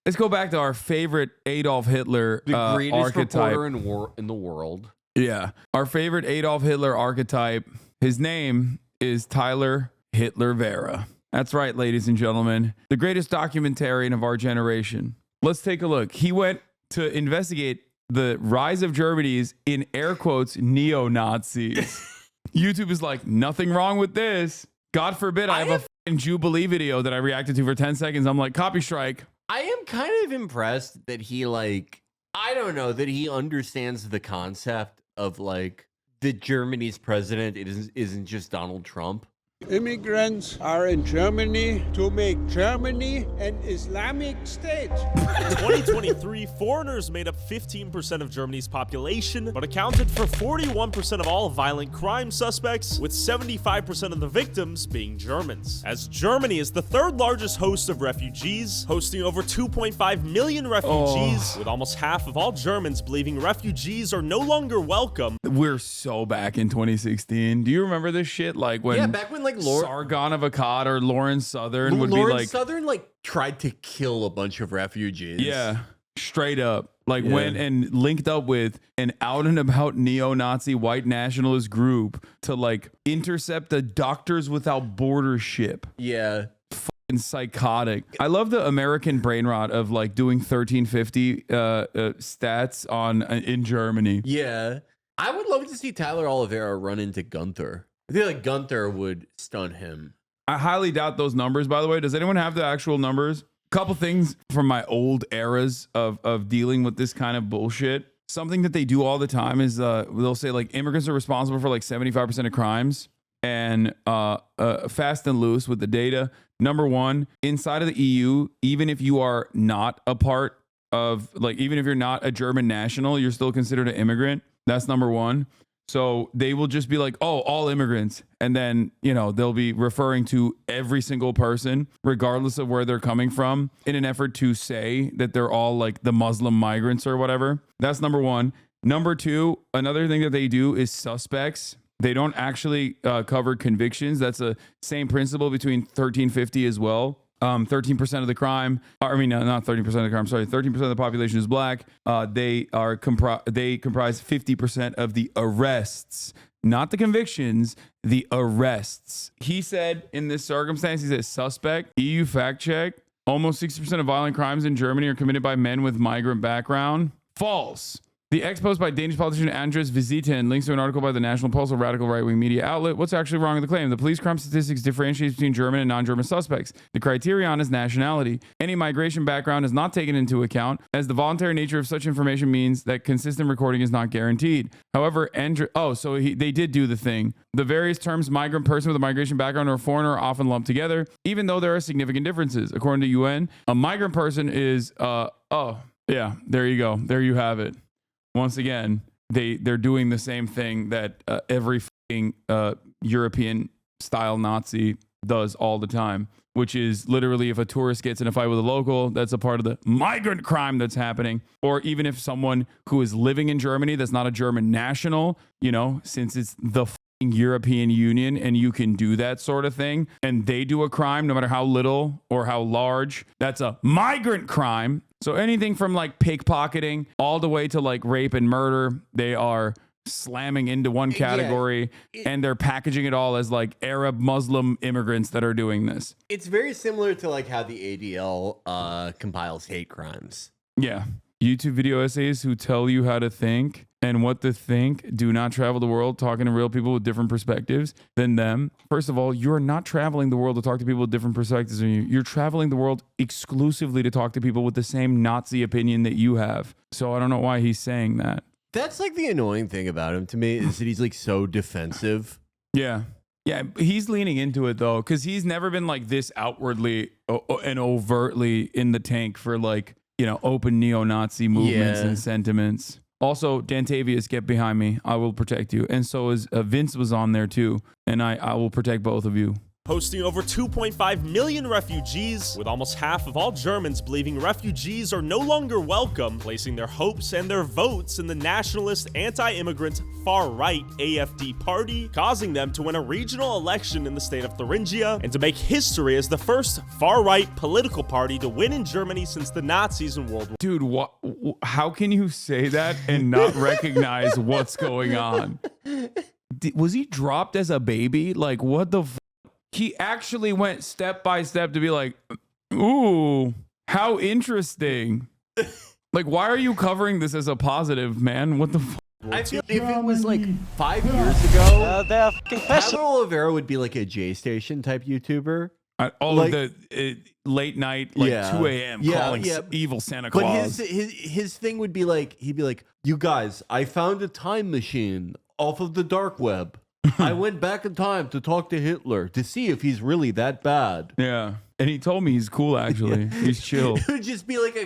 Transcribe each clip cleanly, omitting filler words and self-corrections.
Let's go back to our favorite Adolf Hitler The greatest archetype. reporter in the world. Yeah. Our favorite Adolf Hitler archetype. His name is Tyler Hitler Vera. That's right, ladies and gentlemen. The greatest documentarian of our generation. Let's take a look. He went to investigate the rise of Germany's, in air quotes, neo-Nazis. YouTube is like, nothing wrong with this. God forbid I have a fucking Jubilee video that I reacted to for 10 seconds. I'm like, copy strike. I am kind of impressed that he that he understands the concept of like that Germany's president isn't just Donald Trump. Immigrants are in Germany to make Germany an Islamic state. In 2023, foreigners made up 15% of Germany's population, but accounted for 41% of all violent crime suspects, with 75% of the victims being Germans. As Germany is the third largest host of refugees, hosting over 2.5 million refugees, with almost half of all Germans believing refugees are no longer welcome. We're so back in 2016. Do you remember this shit? Like when Back when Sargon of Akkad or Lawrence Southern would be like... Southern tried to kill a bunch of refugees. Yeah, straight up. Went and linked up with an out and about neo-Nazi white nationalist group to intercept the Doctors Without Borders ship. Yeah. Fucking psychotic. I love the American brain rot of doing 1350 stats on in Germany. Yeah. I would love to see Tyler Oliveira run into Gunther. I feel like Gunther would stun him. I highly doubt those numbers, by the way. Does anyone have the actual numbers? Couple things from my old eras of dealing with this kind of bullshit. Something that they do all the time is they'll say immigrants are responsible for 75% of crimes, and fast and loose with the data. Number one, inside of the EU, even if you are not a part of even if you're not a German national, you're still considered an immigrant. That's number one. So they will just be like, oh, all immigrants. And then, they'll be referring to every single person, regardless of where they're coming from, in an effort to say that they're all the Muslim migrants or whatever. That's number one. Number two, another thing that they do is suspects. They don't actually cover convictions. That's the same principle between 1350 as well. 13% of the crime, not 30% of the crime, sorry, 13% of the population is black. They comprise 50% of the arrests, not the convictions, the arrests. He said in this circumstance, he says suspect, EU fact check, almost 60% of violent crimes in Germany are committed by men with migrant background. False. The ex-post by Danish politician Andres Visiten links to an article by the National Pulse, a radical right-wing media outlet. What's actually wrong with the claim? The police crime statistics differentiates between German and non-German suspects. The criterion is nationality. Any migration background is not taken into account, as the voluntary nature of such information means that consistent recording is not guaranteed. However, they did do the thing. The various terms migrant, person with a migration background, or foreigner are often lumped together, even though there are significant differences. According to UN, a migrant person is, there you go. There you have it. Once again, they're doing the same thing that every European style Nazi does all the time, which is literally if a tourist gets in a fight with a local, that's a part of the migrant crime that's happening. Or even if someone who is living in Germany that's not a German national, since it's the European Union and you can do that sort of thing, and they do a crime, no matter how little or how large, that's a migrant crime. So anything from pickpocketing all the way to rape and murder, they are slamming into one category, and they're packaging it all as Arab Muslim immigrants that are doing this. It's very similar to how the ADL compiles hate crimes. Yeah. YouTube video essays who tell you how to think and what to think do not travel the world talking to real people with different perspectives than them. First of all, you're not traveling the world to talk to people with different perspectives than you. You're traveling the world exclusively to talk to people with the same Nazi opinion that you have. So I don't know why he's saying that. That's the annoying thing about him to me, is that he's so defensive. Yeah. Yeah, he's leaning into it though, because he's never been this outwardly and overtly in the tank for open neo-Nazi movements and sentiments. Also, Dantavius, get behind me. I will protect you. And so is Vince was on there too. And I will protect both of you. hosting over 2.5 million refugees, with almost half of all Germans believing refugees are no longer welcome, placing their hopes and their votes in the nationalist, anti-immigrant, far-right AfD party, causing them to win a regional election in the state of Thuringia and to make history as the first far-right political party to win in Germany since the Nazis in World War. Dude, how can you say that and not recognize what's going on? Was he dropped as a baby? Like, what the he actually went step by step to be like, ooh, how interesting. Like, why are you covering this as a positive, man? What the I feel if it was like 5 years ago, they're fucking passionate. Oliveira would be like a J Station type YouTuber. All like, of the late night, like 2 a.m. calling evil Santa Claus. But his thing would be like, he'd be like, you guys, I found a time machine off of the dark web. I went back in time to talk to Hitler to see if he's really that bad. Yeah. And he told me he's cool, actually. He's chill. It would just be like a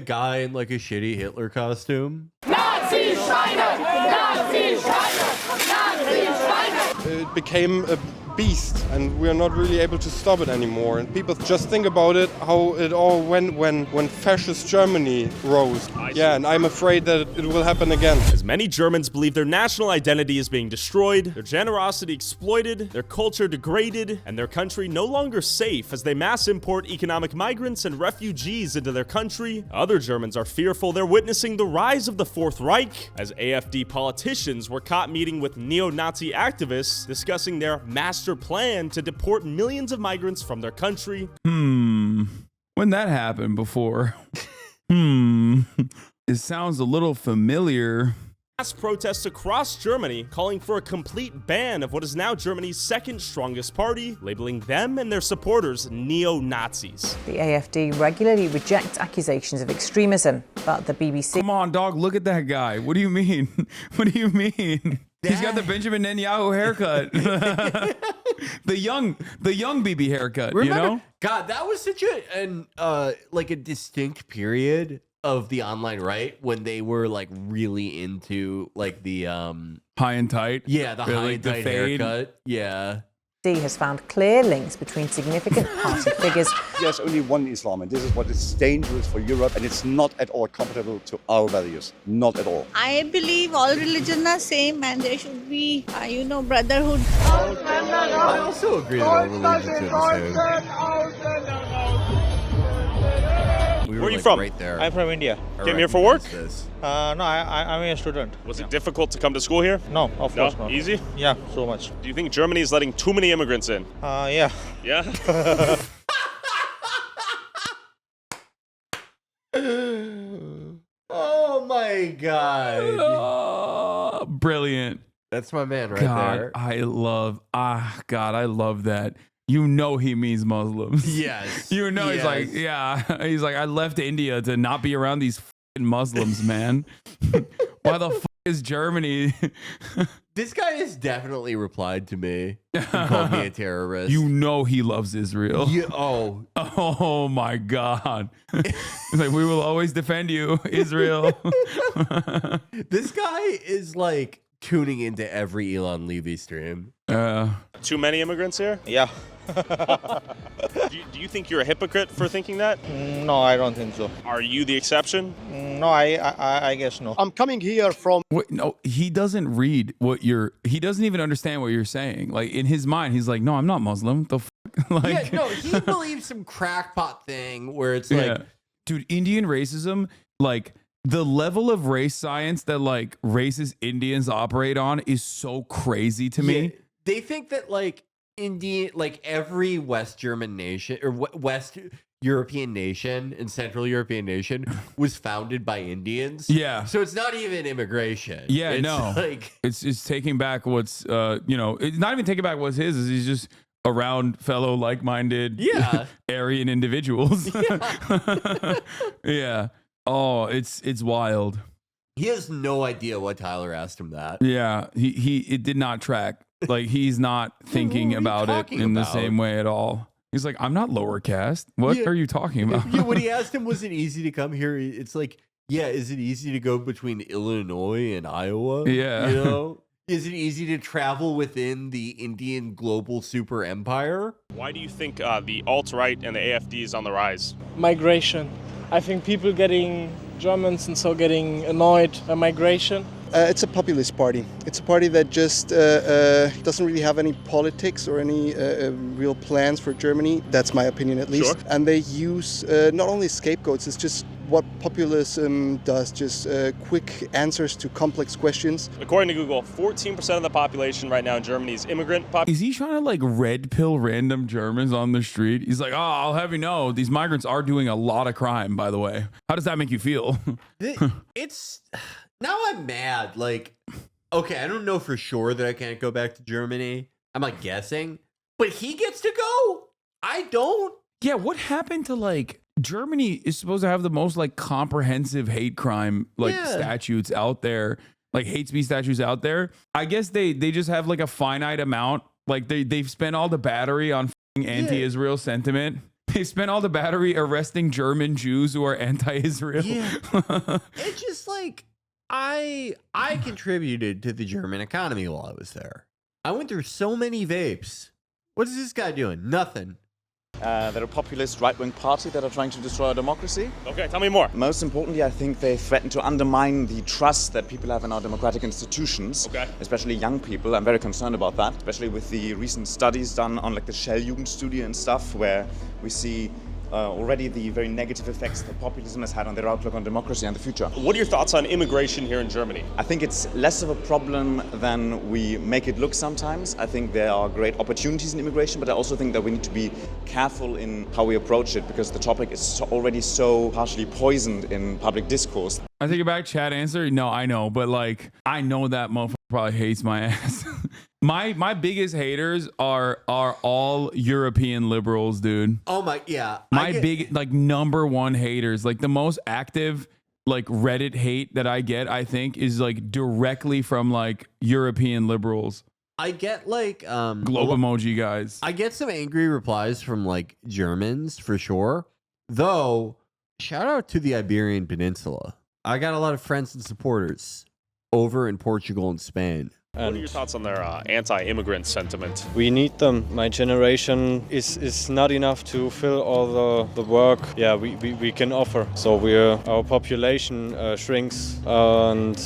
guy in like a shitty Hitler costume. Nazi Schweine! Nazi Schweine! Nazi Schweine! It became a beast, and we are not really able to stop it anymore. And people just think about it, how it all went when fascist Germany rose. Yeah, and I'm afraid that it will happen again. As many Germans believe their national identity is being destroyed, their generosity exploited, their culture degraded, and their country no longer safe as they mass import economic migrants and refugees into their country, other Germans are fearful they're witnessing the rise of the Fourth Reich, as AfD politicians were caught meeting with neo-Nazi activists discussing their master plan to deport millions of migrants from their country. When that happened before. It sounds a little familiar. Mass protests across Germany calling for a complete ban of what is now Germany's second strongest party, labeling them and their supporters neo-Nazis. The AfD regularly rejects accusations of extremism, but the BBC... Come on, dog, look at that guy. What do you mean? What do you mean? He's got the Benjamin Netanyahu haircut. the young BB haircut, Remember, you know? God, that was such a distinct period of the online right when they were like really into like the high and tight. Yeah, the high and tight fade. haircut. Yeah. has found clear links between significant party figures. There's only one Islam, and this is what is dangerous for Europe, and it's not at all compatible to our values. Not at all. I believe all religions are same, and there should be, brotherhood. I also agree that all religions are the same. Where are you from? Right there. I'm from India. Came here for work? No, I'm a student. Was it difficult to come to school here? No, of course not. Easy? Yeah, so much. Do you think Germany is letting too many immigrants in? Yeah. Yeah? Oh my God. Brilliant. That's my man right God, there. I love that. You know he means Muslims. Yes. You know he's like, yeah. He's like, I left India to not be around these f***ing Muslims, man. Why the f*** is Germany? This guy has definitely replied to me and called me a terrorist. You know he loves Israel. Yeah, Oh my God. He's like, we will always defend you, Israel. This guy is like tuning into every Elon Levy stream. Too many immigrants here? Yeah. Do you think you're a hypocrite for thinking that? No, I don't think so. Are you the exception? No, I guess no. I'm coming here from... Wait, no, he doesn't read he doesn't even understand what you're saying. Like in his mind, he's like, no, I'm not Muslim. The f-? Like, Yeah, no, he believes some crackpot thing where it's like... Dude, Indian racism, like the level of race science that like racist Indians operate on is so crazy to me. Yeah, they think that like every West German nation or West European nation and Central European nation was founded by Indians. Yeah. So it's not even immigration. Yeah, it's no. Like, it's taking back what's it's not even taking back what's his. He's just around fellow like-minded Aryan individuals. Yeah. Yeah. Oh, it's wild. he has no idea why Tyler asked him that. Yeah, it did not track. Like he's not thinking what are you about it talking in the about? same way at all. He's like, I'm not lower caste. What Yeah. are you talking about? Yeah, when he asked him, was it easy to come here? It's like, yeah, is it easy to go between Illinois and Iowa? Yeah. You know? Is it easy to travel within the Indian global super empire? Why do you think the alt-right and the AFD is on the rise? Migration. I think people getting Germans and so getting annoyed by migration. It's a populist party. It's a party that just doesn't really have any politics or any real plans for Germany. That's my opinion, at least. Sure. And they use not only scapegoats, it's just what populism does, just quick answers to complex questions. According to Google, 14% of the population right now in Germany is immigrant population. Is he trying to like red pill random Germans on the street? He's like, oh, I'll have you know, these migrants are doing a lot of crime, by the way. How does that make you feel? It's now I'm mad. Like, okay, I don't know for sure that I can't go back to Germany. I'm like guessing, but he gets to go. I don't. Yeah, what happened to like Germany is supposed to have the most like comprehensive hate crime like statutes out there, like hate speech statutes out there. I guess they just have like a finite amount. Like they've spent all the battery on anti-Israel sentiment. They spent all the battery arresting German Jews who are anti-Israel. Yeah. It's just like I contributed to the German economy while I was there. I went through so many vapes. What is this guy doing? Nothing. They're a populist right-wing party that are trying to destroy our democracy. Okay, tell me more. Most importantly, I think they threaten to undermine the trust that people have in our democratic institutions, especially young people. I'm very concerned about that, especially with the recent studies done on like the Shell-Jugendstudie and stuff, where we see already the very negative effects that populism has had on their outlook on democracy and the future. What are your thoughts on immigration here in Germany? I think it's less of a problem than we make it look sometimes. I think there are great opportunities in immigration, but I also think that we need to be careful in how we approach it because the topic is already so partially poisoned in public discourse. I take it back, Chad answer. No, I know, but like I know that motherfucker probably hates my ass. My biggest haters are all European liberals, dude. Oh my, yeah. My big like number one haters, like the most active like Reddit hate that I get, I think, is like directly from like European liberals. I get like globe emoji guys. I get some angry replies from like Germans for sure. Though, shout out to the Iberian Peninsula. I got a lot of friends and supporters over in Portugal and Spain. What are your thoughts on their anti-immigrant sentiment? We need them. My generation is not enough to fill all the work we can offer. So our population shrinks and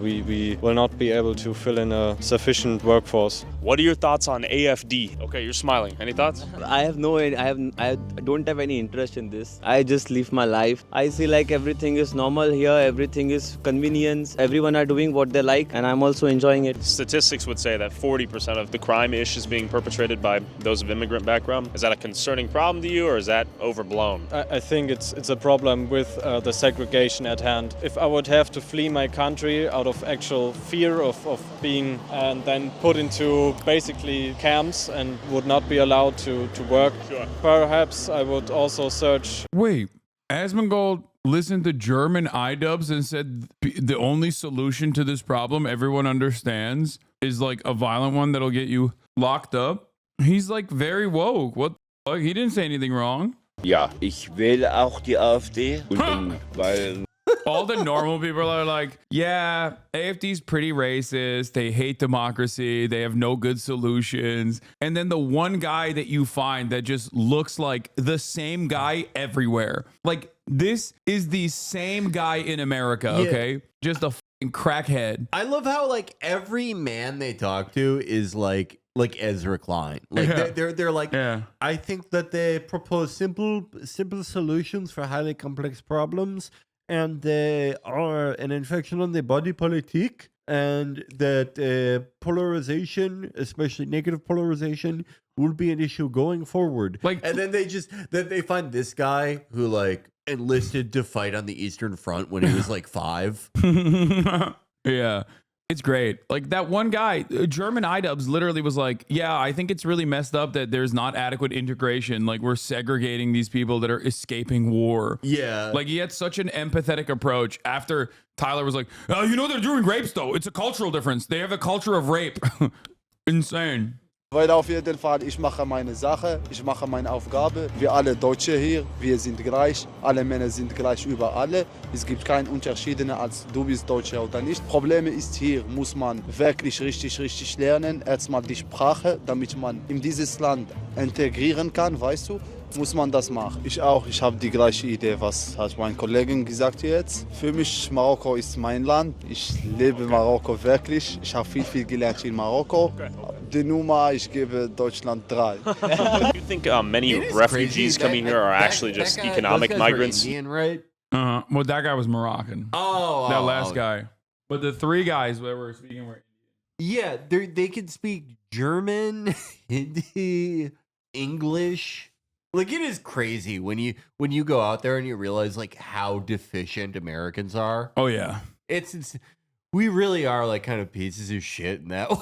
we will not be able to fill in a sufficient workforce. What are your thoughts on AFD? Okay, you're smiling. Any thoughts? I don't have any interest in this. I just live my life. I see like everything is normal here. Everything is convenience. Everyone are doing what they like and I'm also enjoying it. Statistics would say that 40% of the crime-ish is being perpetrated by those of immigrant background. Is that a concerning problem to you or is that overblown? I think it's a problem with the segregation at hand. If I would have to flee my country out of actual fear of being and then put into basically camps and would not be allowed to work, perhaps I would also search. Wait, Asmongold listened to German iDubbbz and said the only solution to this problem everyone understands is like a violent one that'll get you locked up. He's like very woke. What the fuck? He didn't say anything wrong. Ja, ich wähle auch die AfD, weil all the normal people are like, yeah, AFD's pretty racist. They hate democracy. They have no good solutions. And then the one guy that you find that just looks like the same guy everywhere. Like this is the same guy in America, okay? Just a fucking crackhead. I love how like every man they talk to is like Ezra Klein. Like they're like, I think that they propose simple solutions for highly complex problems. And they are an infection on the body politic, and that polarization, especially negative polarization, will be an issue going forward. Like, and then they find this guy who like enlisted to fight on the Eastern Front when he was like 5. Yeah. It's great. Like that one guy, German iDubbbz literally was like, yeah, I think it's really messed up that there's not adequate integration. Like we're segregating these people that are escaping war. Yeah. Like he had such an empathetic approach after Tyler was like, oh, you know, they're doing rapes though. It's a cultural difference. They have a culture of rape. Insane. Weil auf jeden Fall, ich mache meine Sache, ich mache meine Aufgabe. Wir alle Deutsche hier, wir sind gleich. Alle Männer sind gleich über alle. Es gibt keinen Unterschied, als du bist Deutscher oder nicht. Problem ist, hier muss man wirklich richtig lernen. Erstmal die Sprache, damit man in dieses Land integrieren kann, weißt du? Muss man das machen. Ich auch, ich habe die gleiche Idee, was hat mein Kollege gesagt jetzt. Für mich, Marokko ist mein Land. Ich lebe Marokko wirklich. Ich habe viel gelernt in Marokko. Die Nummer, ich gebe Deutschland 3. Do you think many refugees coming here are actually just economic migrants? Indian, right? Well, that guy was Moroccan. That last guy. But the three guys that were speaking were Yeah, they can speak German, Hindi, English. Like, it is crazy when you go out there and you realize like how deficient Americans are. Oh yeah. It's we really are like kind of pieces of shit in that way.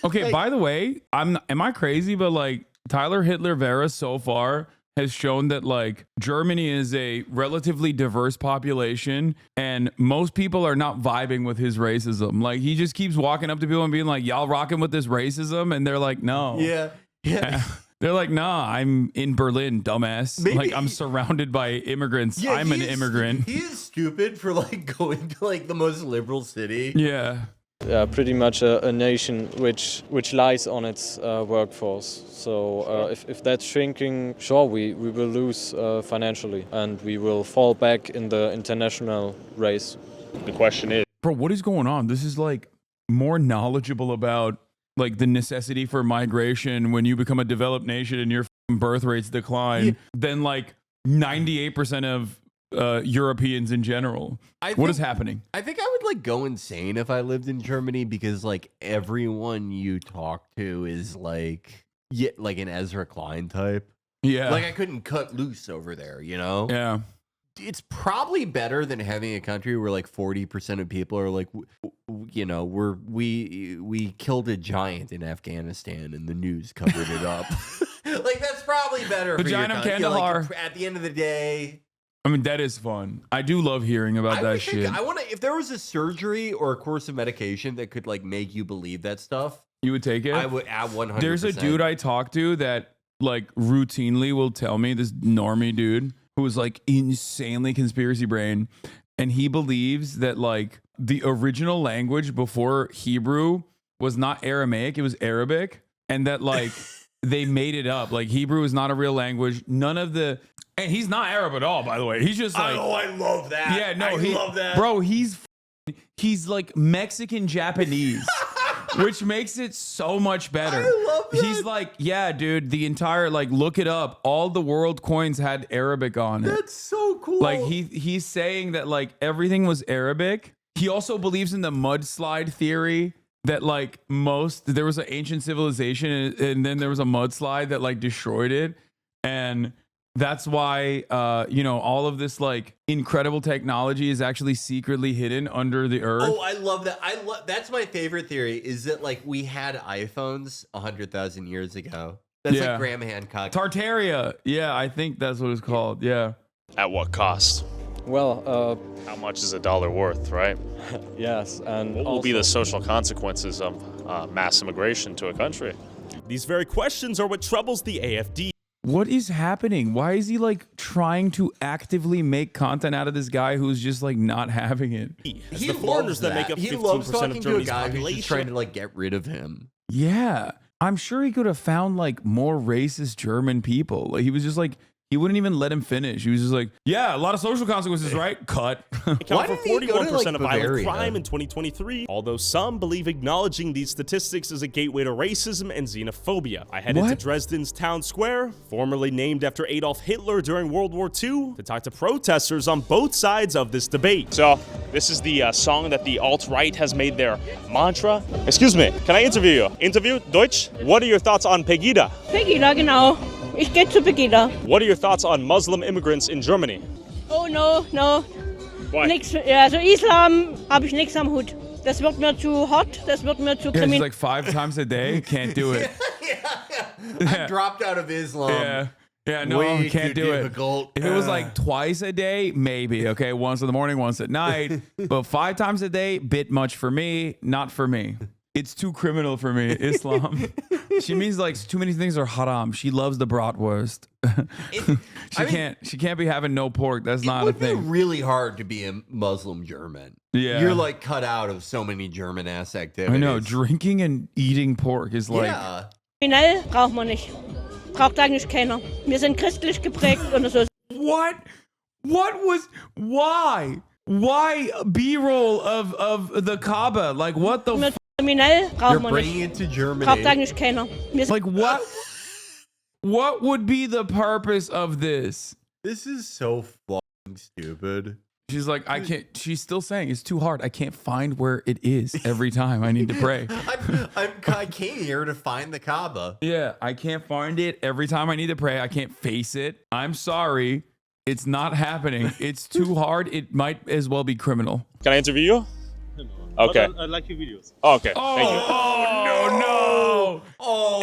Okay, Like, by the way, am I crazy? But like Tyler Hitler Vera so far has shown that like Germany is a relatively diverse population and most people are not vibing with his racism. Like he just keeps walking up to people and being like, y'all rocking with this racism? And they're like, no. Yeah. They're like, nah, I'm in Berlin, dumbass. Like I'm surrounded by immigrants. Yeah, I'm an immigrant. He is stupid for like going to like the most liberal city. Yeah. Yeah, pretty much a nation which lies on its workforce. So if that's shrinking, sure, we will lose financially and we will fall back in the international race. The question is, bro, what is going on? This is like more knowledgeable about like the necessity for migration when you become a developed nation and your birth rates decline than like 98% of Europeans in general. What is happening? I think I would like go insane if I lived in Germany because like everyone you talk to is like like an Ezra Klein type. Yeah. Like I couldn't cut loose over there, you know? Yeah. It's probably better than having a country where like 40% of people are like, you know, we killed a giant in Afghanistan and the news covered it up. Like that's probably better. The for your giant of country. Like, Kandahar. at the end of the day, I mean, that is fun. I do love hearing about that shit. I want to. If there was a surgery or a course of medication that could like make you believe that stuff, You would take it? I would at 100%. There's a dude I talk to that like routinely will tell me, this normie dude who is like insanely conspiracy brain, and he believes that like the original language before Hebrew was not Aramaic, it was Arabic, and that like they made it up. Like Hebrew is not a real language. None of the, and he's not Arab at all, by the way. He's just like, oh, I love that. Yeah, no, I love that, bro. He's like Mexican Japanese. Which makes it so much better. I love that. He's like, yeah, dude, the entire, like, look it up. All the world coins had Arabic on it. That's so cool. Like, he's saying that, like, everything was Arabic. He also believes in the mudslide theory that, like, there was an ancient civilization and then there was a mudslide that, like, destroyed it. And that's why, all of this, like, incredible technology is actually secretly hidden under the earth. Oh, I love that. That's my favorite theory, is that, like, we had iPhones 100,000 years ago. That's like Graham Hancock. Tartaria. Yeah, I think that's what it's called. Yeah. At what cost? Well, how much is a dollar worth, right? Yes, and what will be the social consequences of mass immigration to a country? These very questions are what troubles the AFD. What is happening? Why is he like trying to actively make content out of this guy who's just like not having it? He the foreigners that make up 15% of Germany's population. Who's just trying to population. like get rid of him. Yeah. I'm sure he could have found like more racist German people. Like he was just like, he wouldn't even let him finish. He was just like, yeah, a lot of social consequences, right? Cut. Account for 41% of violent crime in 2023, although some believe acknowledging these statistics is a gateway to racism and xenophobia. I headed to Dresden's town square, formerly named after Adolf Hitler during World War II, to talk to protesters on both sides of this debate. So, this is the song that the alt-right has made their mantra. Excuse me, can I interview you? Interview? Deutsch? What are your thoughts on Pegida? Pegida, genau. Ich gehe zu Pegida. What are your thoughts on Muslim immigrants in Germany? Oh, no. Why? Nix, also Islam habe ich nichts am Hut. Das wird mir zu hot, das wird mir zu Yeah, she's kriminell. like 5 times a day. Can't do it. I dropped out of Islam. Yeah. Yeah, no, Way can't too do difficult. it. If it was like twice a day, maybe. Okay, once in the morning, once at night. But 5 times a day, bit much for me. Not for me. It's too criminal for me. Islam. She means like too many things are haram. She loves the bratwurst. She can't be having no pork. That's not a thing. It would be really hard to be a Muslim German. Yeah. You're like cut out of so many German ass activities. I know. Drinking and eating pork is like. Yeah. Kriminell braucht man nicht. Braucht eigentlich keiner. Wir sind christlich geprägt und so. What? Why? Why B-roll of the Kaaba? Like what the Kriminell braucht You're man bringing nicht. it to Germany. Braucht eigentlich keiner. Like what? What would be the purpose of this? This is so fucking stupid. She's like, I can't. She's still saying it's too hard. I can't find where it is every time I need to pray. I came here to find the Kaaba. Yeah, I can't find it every time I need to pray. I can't face it. I'm sorry. It's not happening. It's too hard. It might as well be criminal. Can I interview you? Okay. I like your videos. Oh, okay. Thank you. No. Oh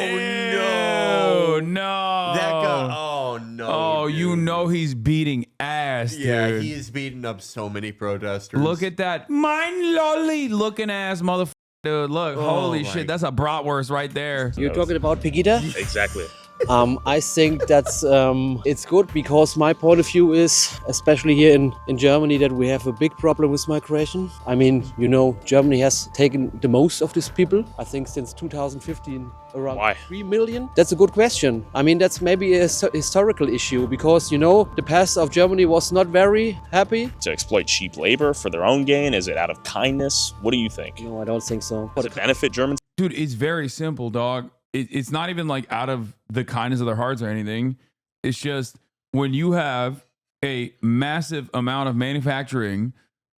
No. That guy. Oh no. Oh, dude. you know he's beating ass, dude. Yeah, he is beating up so many protesters. Look at that. Mine lolly looking ass motherfucker. Dude, look. Holy shit. That's a bratwurst right there. You're talking about Pegida? Exactly. I think that's it's good because my point of view is, especially here in Germany, that we have a big problem with migration. I mean, you know, Germany has taken the most of these people. I think since 2015, around 3 million. That's a good question. I mean, that's maybe a historical issue because, you know, the past of Germany was not very happy. To exploit cheap labor for their own gain? Is it out of kindness? What do you think? No, I don't think so. Does it benefit Germans? Dude, it's very simple, dog. It's not even like out of the kindness of their hearts or anything. It's just when you have a massive amount of manufacturing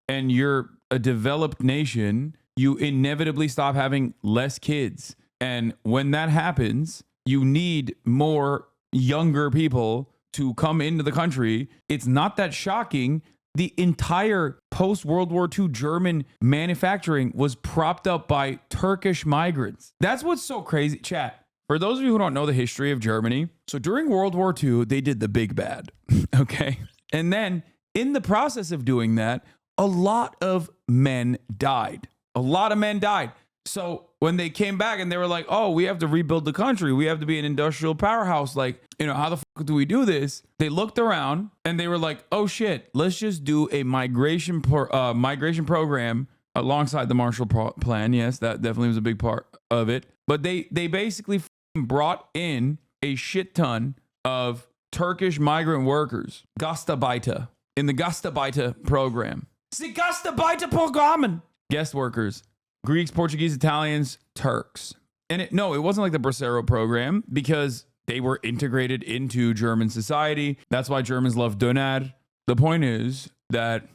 and you're a developed nation, you inevitably stop having less kids. And when that happens, you need more younger people to come into the country. It's not that shocking. The entire post-World War II German manufacturing was propped up by Turkish migrants. That's what's so crazy. Chat, for those of you who don't know the history of Germany, so during World War II, they did the big bad, okay? And then in the process of doing that, a lot of men died. A lot of men died. So when they came back and they were like, oh, we have to rebuild the country. We have to be an industrial powerhouse. Like, you know, how the fuck do we do this? They looked around and they were like, oh shit, let's just do a migration program alongside the Marshall Plan. Yes, that definitely was a big part of it. But they basically brought in a shit ton of Turkish migrant workers, Gastarbeiter, in the Gastarbeiter program. See, Gastarbeiterprogrammen. Guest workers. Greeks, Portuguese, Italians, Turks. And it wasn't like the Bracero program because they were integrated into German society. That's why Germans love Döner. The point is that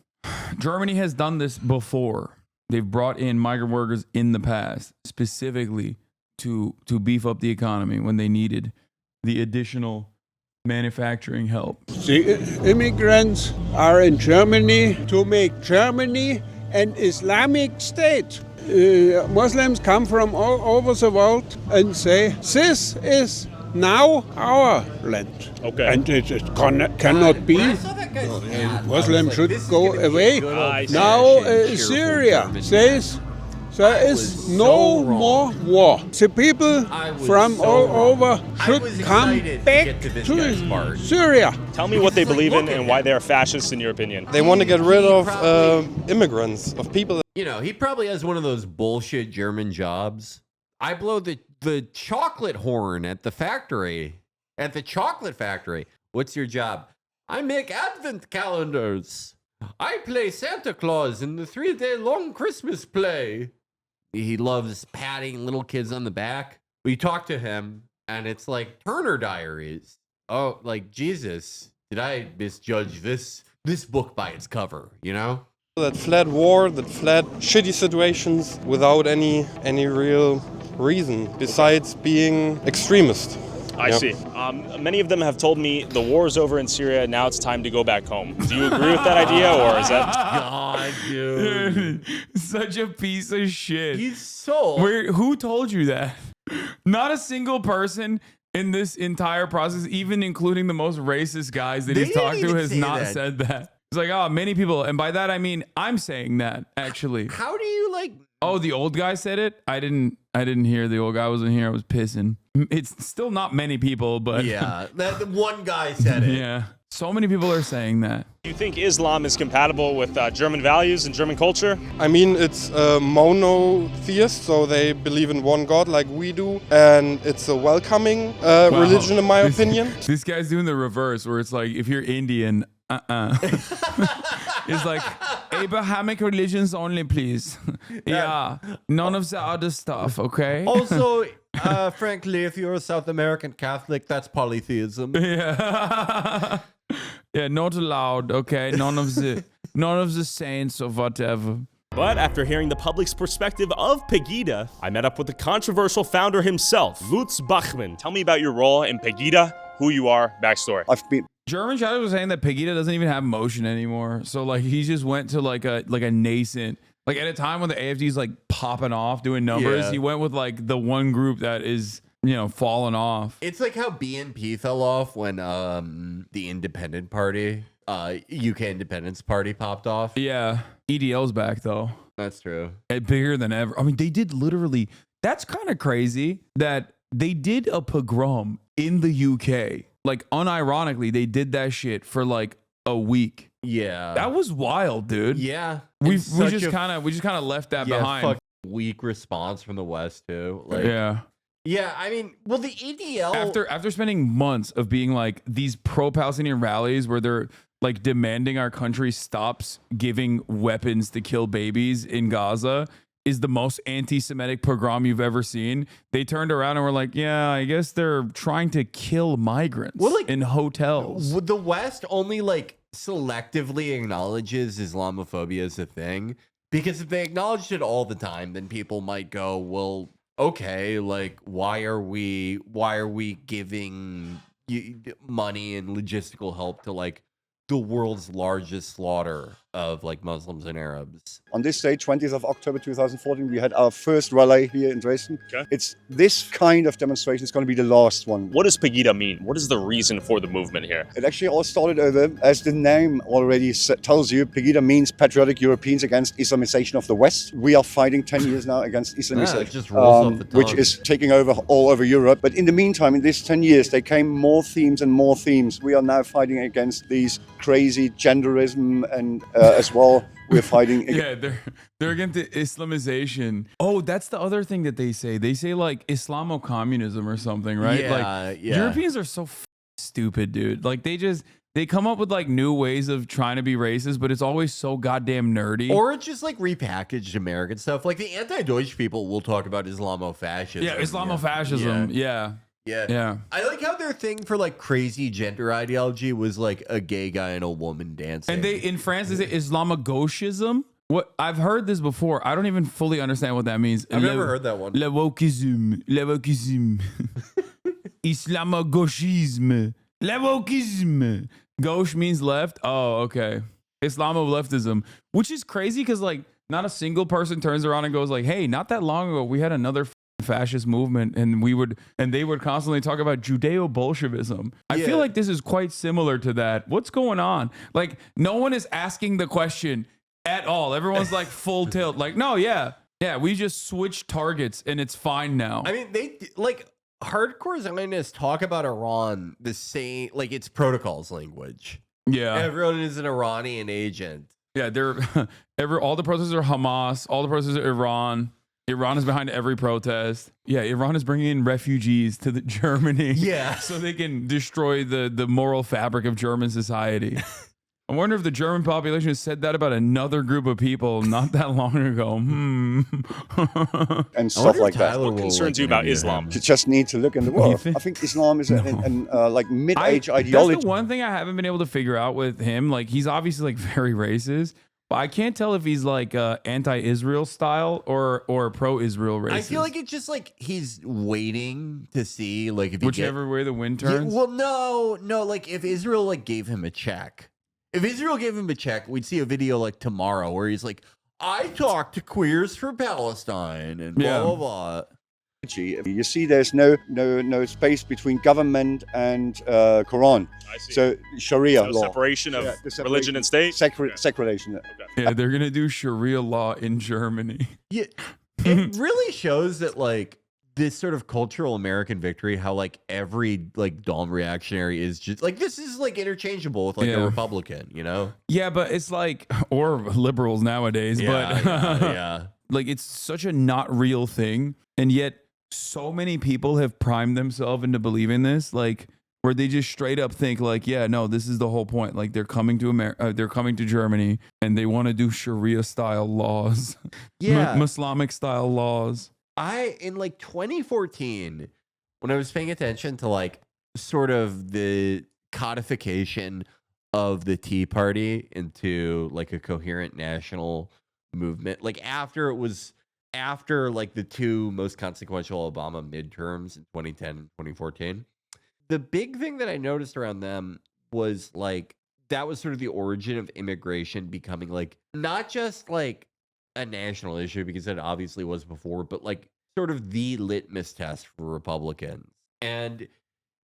Germany has done this before. They've brought in migrant workers in the past, specifically to beef up the economy when they needed the additional manufacturing help. The immigrants are in Germany to make Germany an Islamic state. Muslims come from all over the world and say, this is now our land. Okay. And it cannot be. Muslims should go away. Now Syria says there is no more war. The people from all over should come back to Syria. Tell me what they believe in and why they are fascists in your opinion. They want to get rid of immigrants, of people. You know, he probably has one of those bullshit German jobs. I blow the chocolate horn at the factory, at the chocolate factory. What's your job? I make advent calendars. I play Santa Claus in the 3-day-long Christmas play. He loves patting little kids on the back. We talk to him, and it's like Turner Diaries. Oh, like, Jesus, did I misjudge this book by its cover, you know? That fled war, that fled shitty situations without any real reason besides being extremist. I see. Many of them have told me the war is over in Syria, now it's time to go back home. Do you agree with that idea, or is that... God, dude. Such a piece of shit. He's so... Who told you that? Not a single person in this entire process, even including the most racist guys that he's talked to, has not said that. It's like, oh, many people. And by that, I mean, I'm saying that actually. How do you like? Oh, the old guy said it. I didn't hear. The old guy wasn't here. I was pissing. It's still not many people, but yeah, the one guy said it. Yeah. So many people are saying that. Do you think Islam is compatible with German values and German culture? I mean, it's monotheist, so they believe in one God like we do, and it's a welcoming religion, in my opinion. This guy's doing the reverse, where it's like, if you're Indian, it's like Abrahamic religions only, please. Yeah, none of the other stuff, okay? Also, frankly, if you're a South American Catholic, that's polytheism. Yeah. Yeah, not allowed, okay? None of the saints or whatever. But after hearing the public's perspective of Pegida, I met up with the controversial founder himself, Lutz Bachmann. Tell me about your role in Pegida, who you are, backstory. German Shadow was saying that Pegida doesn't even have motion anymore. So like he just went to like a nascent, like at a time when the AFD's like popping off doing numbers, he went with like the one group that is, you know, falling off. It's like how BNP fell off when the Independent Party, UK Independence Party popped off. Yeah. EDL's back though. That's true. And bigger than ever. I mean, they did literally, that's kind of crazy that they did a pogrom in the UK. Like unironically, they did that shit for like a week. Yeah. That was wild, dude. Yeah. We just kind of left that behind. Weak response from the West too. Like, yeah, I mean, well, the EDL after spending months of being like these pro-Palestinian rallies where they're like demanding our country stops giving weapons to kill babies in Gaza is the most anti-Semitic pogrom you've ever seen. They turned around and were like, yeah, I guess they're trying to kill migrants in hotels. The West only like selectively acknowledges Islamophobia as a thing, because if they acknowledged it all the time, then people might go, well, okay, like why are we giving money and logistical help to like the world's largest slaughter of like Muslims and Arabs? On this day, 20th of October 2014, we had our first rally here in Dresden. Okay. It's this kind of demonstration is going to be the last one. What does Pegida mean? What is the reason for the movement here? It actually all started over, as the name already tells you, Pegida means Patriotic Europeans Against Islamization of the West. We are fighting 10 years now against Islamization, just rolls off the tongue. which is taking over all over Europe. But in the meantime, in these 10 years, there came more themes and more themes. We are now fighting against these crazy genderism, and as well, we're fighting. Yeah, they're against the Islamization. Oh, that's the other thing that they say. They say like Islamo-communism or something, right? Yeah, like Europeans are so stupid, dude. Like they come up with like new ways of trying to be racist, but it's always so goddamn nerdy. Or it's just like repackaged American stuff. Like the anti-Deutsch people will talk about Islamofascism. Yeah, Islamofascism. Yeah. I like how their thing for like crazy gender ideology was like a gay guy and a woman dancing. And in France, they say Islamogauchism. What I've heard this before. I don't even fully understand what that means. I've never heard that one. Le wokeism. Islamogauchisme. Le wokeisme. Gauche means left. Oh, okay. Islamo-leftism, which is crazy because like not a single person turns around and goes like, hey, not that long ago we had another fascist movement and they would constantly talk about Judeo-Bolshevism. I feel like this is quite similar to that. What's going on? Like no one is asking the question at all. Everyone's like full tilt. Like, no, yeah, we just switched targets and it's fine now. I mean, they like hardcore Zionists talk about Iran the same, like it's protocols language. Yeah. Everyone is an Iranian agent. Yeah, all the protests are Hamas, all the protests are Iran. Iran is behind every protest. Yeah, Iran is bringing in refugees to Germany. Yeah. So they can destroy the moral fabric of German society. I wonder if the German population has said that about another group of people not that long ago. And stuff like that. What concerns you about Islam? You just need to look in the world. I think Islam is like mid-age ideology. That's the one thing I haven't been able to figure out with him. Like he's obviously like very racist. But I can't tell if he's like anti-Israel style or pro-Israel racist. I feel like it's just like he's waiting to see like if whichever way the wind turns. Yeah, well, no, like if Israel like gave him a check. If Israel gave him a check, we'd see a video like tomorrow where he's like, I talked to queers for Palestine and blah, blah, blah. You see, there's no space between government and Quran. I see. So Sharia No law. separation of religion and state? Separation. Yeah, they're gonna do Sharia law in Germany. Yeah, it really shows that like this sort of cultural American victory, how like every like dumb reactionary is just like this is like interchangeable with like a Republican, you know? Yeah, but it's like, or liberals nowadays, but yeah. like it's such a not real thing, and yet so many people have primed themselves into believing this, like where they just straight up think like, yeah, no, this is the whole point. Like they're coming to America, they're coming to Germany, and they want to do Sharia style laws, Islamic style laws. In like 2014, when I was paying attention to like sort of the codification of the Tea Party into like a coherent national movement, like after like the two most consequential Obama midterms in 2010 and 2014, the big thing that I noticed around them was like that was sort of the origin of immigration becoming like not just like a national issue, because it obviously was before, but like sort of the litmus test for Republicans. And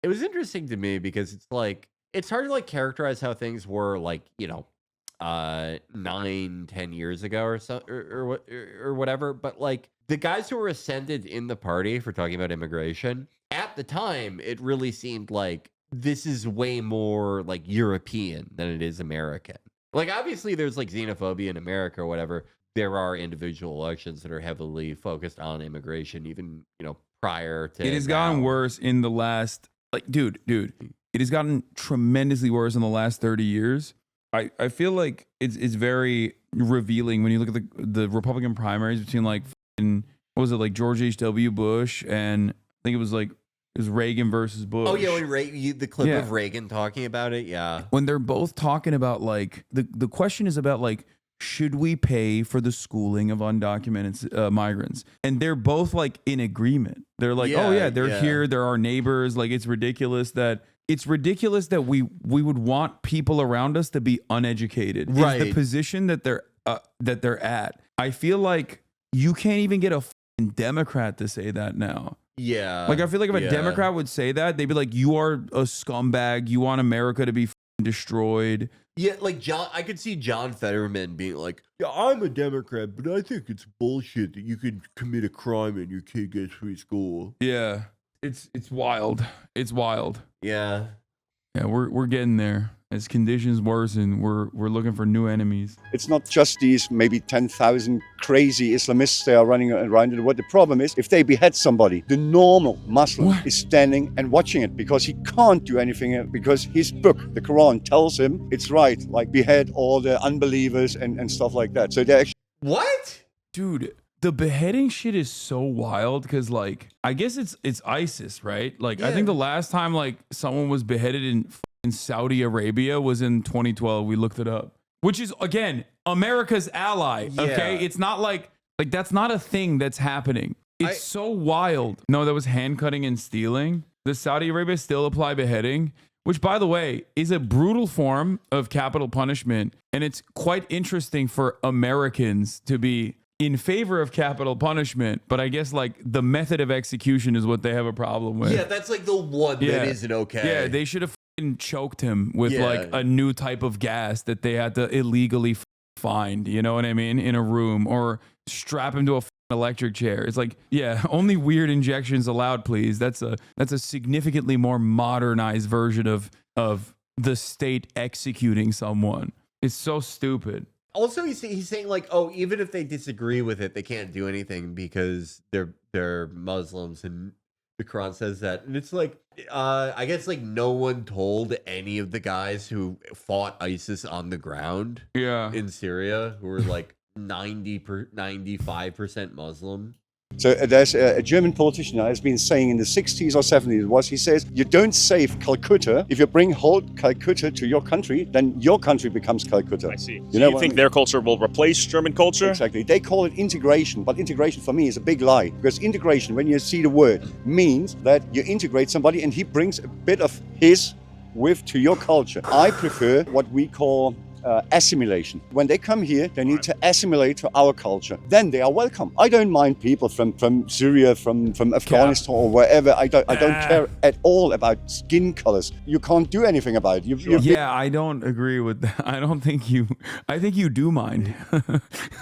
it was interesting to me because it's like it's hard to like characterize how things were like, you know, 9-10 years ago or so or whatever, but like the guys who were ascended in the party for talking about immigration at the time, it really seemed like this is way more like European than it is American. Like obviously there's like xenophobia in America or whatever. There are individual elections that are heavily focused on immigration, even, you know, prior to it has gotten worse in the last, like, dude, it has gotten tremendously worse in the last 30 years. I feel like it's very revealing when you look at the Republican primaries between like, what was it, like George H.W. Bush and I think it was Reagan versus Bush. Oh yeah, when the clip of Reagan talking about it, yeah. When they're both talking about like the question is about like, should we pay for the schooling of undocumented migrants? And they're both like in agreement. They're like, oh yeah, they're here, they're our neighbors. Like it's ridiculous that we would want people around us to be uneducated. Right. Is the position that they're at. I feel like you can't even get a fucking Democrat to say that now. Yeah. Like I feel like if a Democrat would say that, they'd be like, you are a scumbag. You want America to be destroyed. Yeah, like I could see John Fetterman being like, yeah, I'm a Democrat, but I think it's bullshit that you could commit a crime and your kid gets free school. Yeah. It's wild. It's wild. Yeah. Yeah, we're getting there. As conditions worsen, we're looking for new enemies. It's not just these maybe 10,000 crazy Islamists they are running around. What the problem is, if they behead somebody, the normal Muslim is standing and watching it because he can't do anything because his book, the Quran, tells him it's right, like behead all the unbelievers and stuff like that. So they actually... What? Dude, the beheading shit is so wild because, like, I guess it's ISIS, right? Like, I think the last time, like, someone was beheaded in Saudi Arabia was in 2012. We looked it up, which is, again, America's ally. Okay, it's not like that's not a thing that's happening. It's so wild. No, that was hand cutting and stealing. The Saudi Arabia still apply beheading, which, by the way, is a brutal form of capital punishment, and it's quite interesting for Americans to be in favor of capital punishment, but I guess like the method of execution is what they have a problem with. Yeah, that's like the one that isn't okay. Yeah, they should have choked him with like a new type of gas that they had to illegally find, you know what I mean, in a room, or strap him to a electric chair. It's like, yeah, only weird injections allowed, please. That's a significantly more modernized version of the state executing someone. It's so stupid. Also, he's saying like, oh, even if they disagree with it, they can't do anything because they're Muslims, and the Quran says that. And it's like, I guess like no one told any of the guys who fought ISIS on the ground, in Syria, who were like 95% Muslim. So there's a German politician that has been saying in the 60s or 70s, he says, you don't save Calcutta. If you bring whole Calcutta to your country, then your country becomes Calcutta. I see. So you think their culture will replace German culture? Exactly. They call it integration, but integration for me is a big lie. Because integration, when you see the word, means that you integrate somebody and he brings a bit of his with to your culture. I prefer what we call assimilation. When they come here, they need to assimilate to our culture. Then they are welcome. I don't mind people from Syria, from Afghanistan or wherever. I don't care at all about skin colors. You can't do anything about it. Yeah, I don't agree with that. I think you do mind.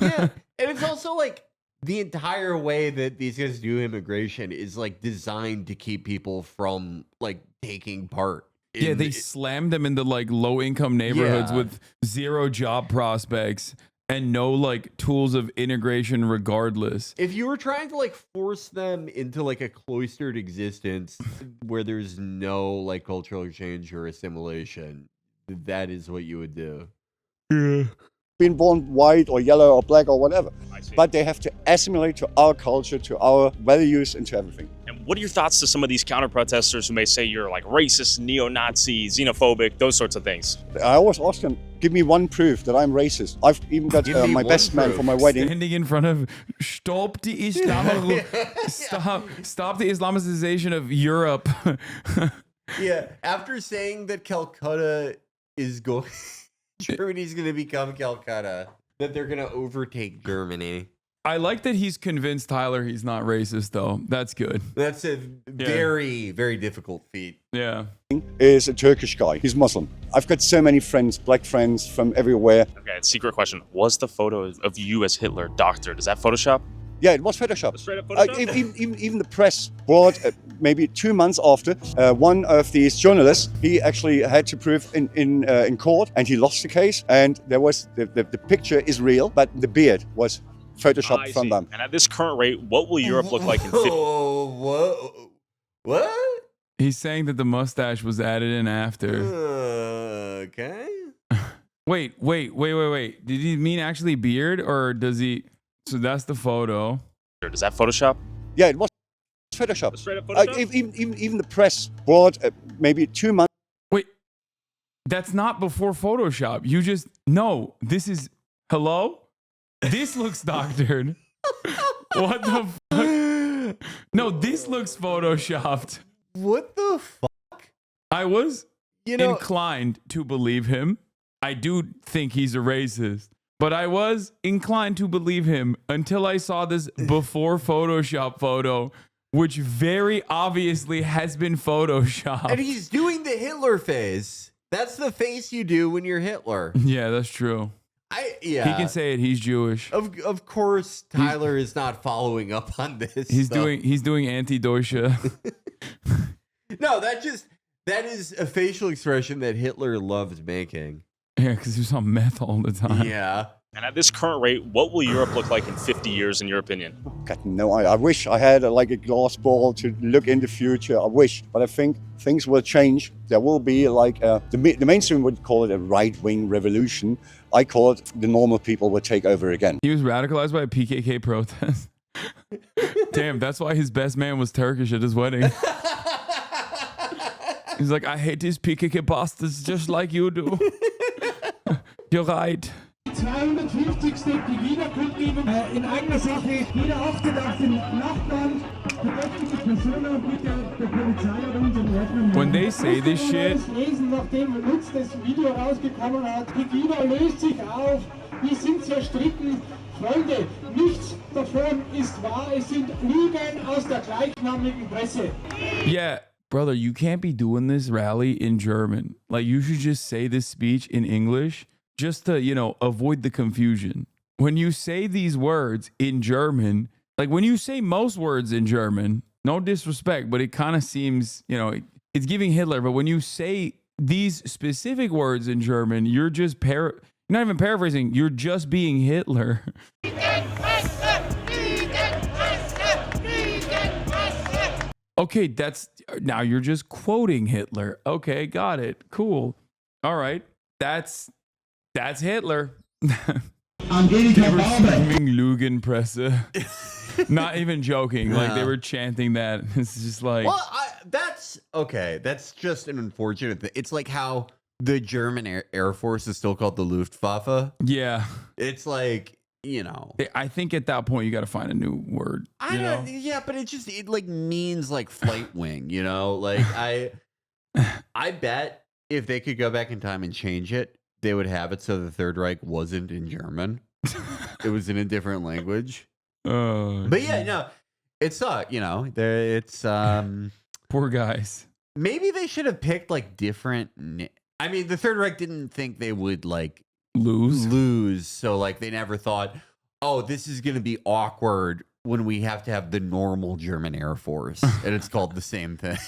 Yeah, and it's also like the entire way that these guys do immigration is like designed to keep people from like taking part. Yeah, they slammed them into like low income neighborhoods with zero job prospects and no like tools of integration regardless. If you were trying to like force them into like a cloistered existence where there's no like cultural exchange or assimilation, that is what you would do. Yeah. Being born white or yellow or black or whatever. But they have to assimilate to our culture, to our values, and to everything. And what are your thoughts to some of these counter-protesters who may say you're like racist, neo-Nazi, xenophobic, those sorts of things? I always ask them, give me one proof that I'm racist. I've even got my best man for my wedding. Standing in front of stop the Islamicization of Europe. Yeah, after saying that Calcutta is going... Germany's going to become Calcutta, that they're going to overtake Germany. I like that he's convinced Tyler he's not racist, though. That's good. That's a very, very difficult feat. Yeah. Is a Turkish guy. He's Muslim. I've got so many friends, black friends from everywhere. Okay, secret question. Was the photo of you as Hitler doctored? Is that Photoshop? Yeah, it was Photoshop. Straight up Photoshop? Even the press brought, maybe 2 months after, one of these journalists, he actually had to prove in court, and he lost the case. And there was the picture is real, but the beard was Photoshopped from them. And at this current rate, what will Europe look like in 50? What? He's saying that the mustache was added in after. Okay. Wait. Did he mean actually beard, or does he? So that's the photo. Is that Photoshop? Yeah, it was Photoshop. Straight up Photoshop? Even the press brought maybe 2 months. Wait, that's not before Photoshop. You just no. This is hello. This looks doctored. What the fuck? No, this looks photoshopped. What the fuck? I was inclined to believe him. I do think he's a racist. But I was inclined to believe him until I saw this before Photoshop photo, which very obviously has been Photoshopped. And he's doing the Hitler face. That's the face you do when you're Hitler. Yeah, that's true. He can say it. He's Jewish. Of course, Tyler is not following up on this. He's doing anti-Deutsche. No, that is a facial expression that Hitler loved making. Yeah, because he was on meth all the time. Yeah. And at this current rate, what will Europe look like in 50 years, in your opinion? God, no, I wish I had a glass ball to look in the future. I wish, but I think things will change. There will be the mainstream would call it a right-wing revolution. I call it the normal people will take over again. He was radicalized by a PKK protest. Damn, that's why his best man was Turkish at his wedding. He's like, I hate these PKK bastards just like you do. You're right. 250. die Wiederkundgebung in eigener Sache. Jeder aufgedachten Nachbarn, verdächtige Personen mit der Polizei oder unseren Ordnern. When they say this shit, lesen, nachdem Lutz das Video rausgekommen hat. Die Glieder löst sich auf. Wir sind zerstritten. Freunde, nichts davon ist wahr. Es sind Lügen aus der gleichnamigen Presse. Yeah. Brother, you can't be doing this rally in German. Like, you should just say this speech in English just to, avoid the confusion. When you say these words in German, like when you say most words in German, no disrespect, but it kind of seems, it's giving Hitler. But when you say these specific words in German, you're just you're not even paraphrasing, you're just being Hitler. Okay, now you're just quoting Hitler. Okay, got it. Cool. All right. That's Hitler. They were screaming Lügenpresse. Not even joking. Like they were chanting that. It's just like. Well, that's okay. That's just an unfortunate thing. It's like how the German Air Force is still called the Luftwaffe. Yeah. It's like, I think at that point you got to find a new word. Yeah, but it like means like flight wing, Like I bet if they could go back in time and change it, they would have it so the Third Reich wasn't in German. It was in a different language. But yeah, no, it's it's poor guys. Maybe they should have picked like different. I mean, the Third Reich didn't think they would like lose, so like they never thought, oh, this is going to be awkward when we have to have the normal German Air Force, and it's called the same thing.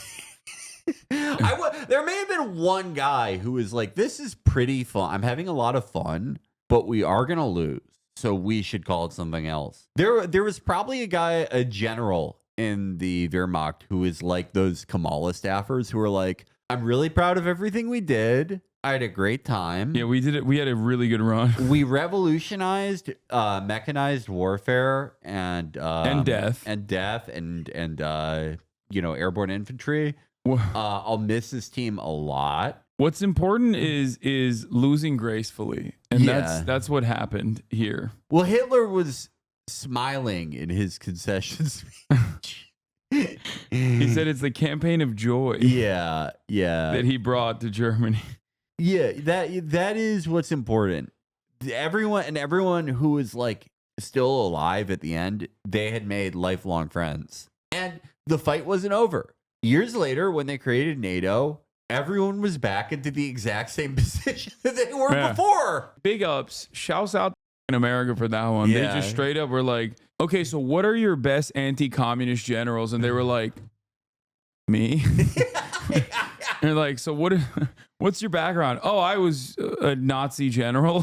There may have been one guy who was like, this is pretty fun. I'm having a lot of fun, but we are going to lose. So we should call it something else. There was probably a general in the Wehrmacht who is like those Kamala staffers who are like, I'm really proud of everything we did. I had a great time. Yeah, we did it. We had a really good run. We revolutionized mechanized warfare and death and airborne infantry. I'll miss this team a lot. What's important is losing gracefully, and that's what happened here. Well, Hitler was smiling in his concession speech. He said it's the campaign of joy. Yeah, that he brought to Germany. Yeah, that is what's important. Everyone who was like still alive at the end, they had made lifelong friends, and the fight wasn't over. Years later, when they created NATO, everyone was back into the exact same position that they were before. Big ups. Shouts out in America for that one. Yeah. They just straight up were like, okay, so what are your best anti-communist generals? And they were like, me? And like, so what's your background? Oh, I was a Nazi general.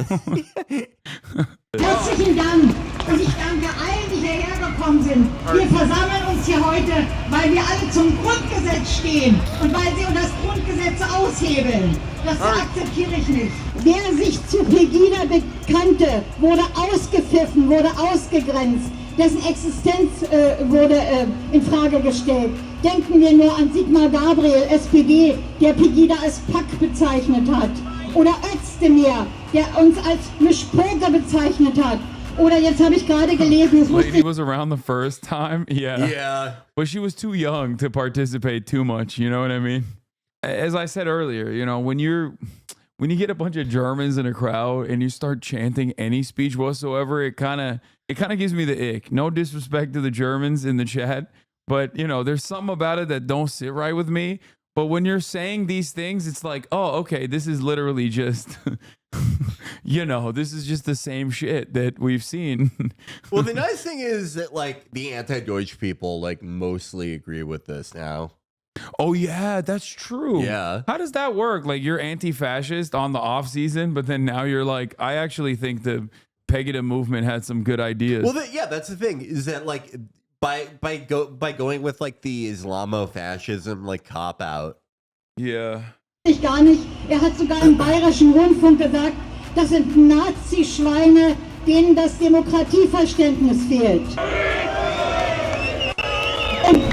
Herzlichen Dank und ich danke allen, die hierher gekommen sind. Wir versammeln uns hier heute, weil wir alle zum Grundgesetz stehen und weil sie das Grundgesetz aushebeln. Das akzeptiere ich nicht. Wer sich zu Pegida bekannte, wurde ausgepfiffen, wurde ausgegrenzt. Dessen Existenz wurde in Frage gestellt. Denken wir nur an Sigmar Gabriel, SPD, der Pegida als Pack bezeichnet hat. Oder Özdemir, der uns als Mischpoker bezeichnet hat. Oder jetzt habe ich gerade gelesen. Lady was around the first time. Yeah. Yeah. But she was too young to participate too much. You know what I mean? As I said earlier, when you get a bunch of Germans in a crowd and you start chanting any speech whatsoever, it kind of gives me the ick. No disrespect to the Germans in the chat, but there's something about it that don't sit right with me. But when you're saying these things, it's like, oh, okay, this is literally just, this is just the same shit that we've seen. Well, the nice thing is that like the anti-Deutsch people like mostly agree with this now. Oh yeah, that's true. Yeah. How does that work? Like you're anti-fascist on the off season, but then now you're like, I actually think the Pegida movement had some good ideas. Well, that's the thing is that like by going with like the Islamofascism like cop out. Yeah. Ich gar nicht. Hat sogar im Bayerischen Rundfunk gesagt, das sind Nazi-Schweine, denen das Demokratieverständnis fehlt.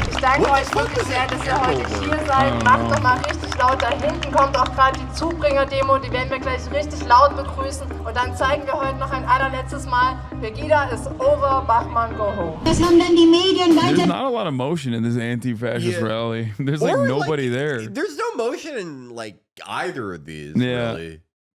Ich danke euch wirklich sehr, dass ihr heute hier seid. Macht doch mal richtig laut. Da hinten kommt auch gerade die Zubringer-Demo. Die werden wir gleich richtig laut begrüßen. Und dann zeigen wir heute noch ein allerletztes Mal, Pegida is over, Bachmann go home. Das haben dann die Medien weiter... There's not a lot of motion in this anti-fascist rally. There's like nobody there. There's no motion in like either of these, Yeah. really.